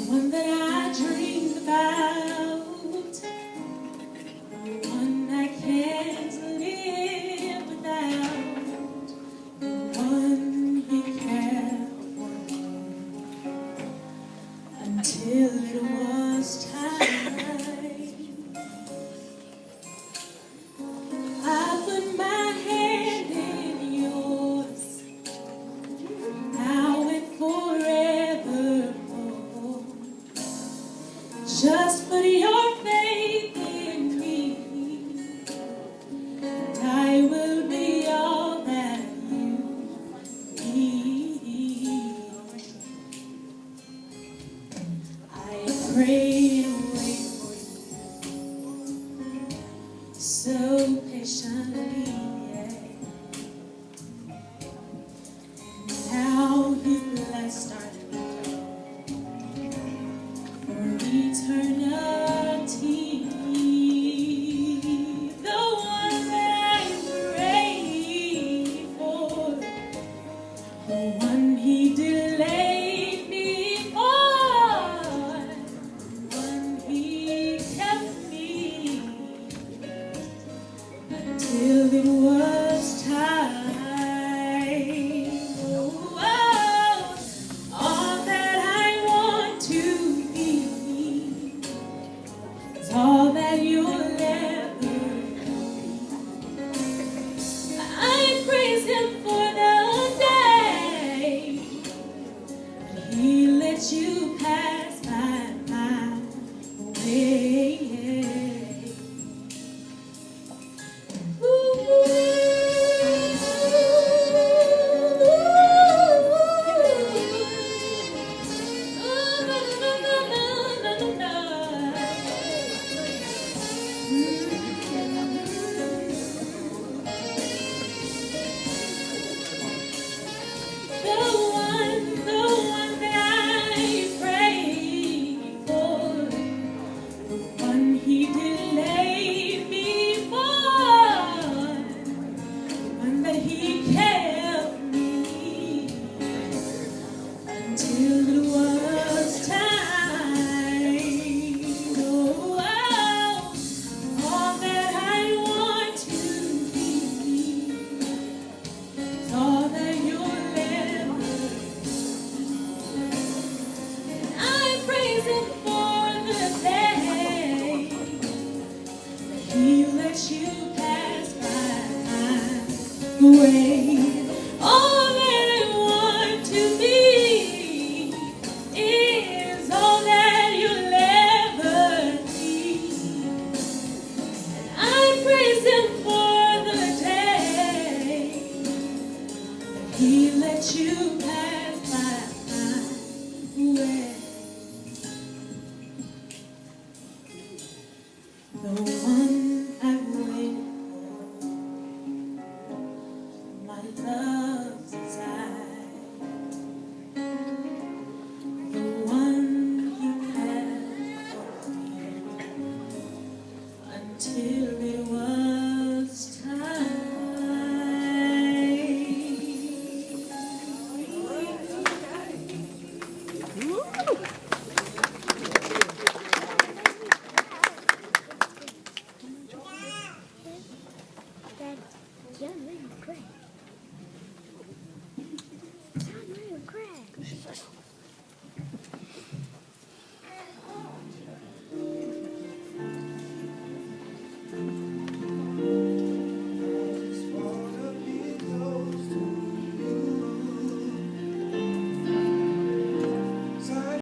one that I dreamed about, the one I can't live without, the one he cared for until it was time. I put my hand in yours, now and forevermore. Just put your faith in me, and I will be all that you need. I pray and wait for you so patiently, now He's blessed our eternity, the one that I pray for, the one He delayed me for, the one He kept me until it was time. All that you'll ever be. I praise Him for the day He let you pass by my way. Until it was time. Oh, all that I want to be is all that you'll ever be. I praise Him for the day that He let you pass by my way. All that I want to be is all that you'll ever need. And I praise Him for the day that He let you pass by my way. The one I've waited for, my love's desire, the one He had for me until it was time. Yeah, really great. Sound really great.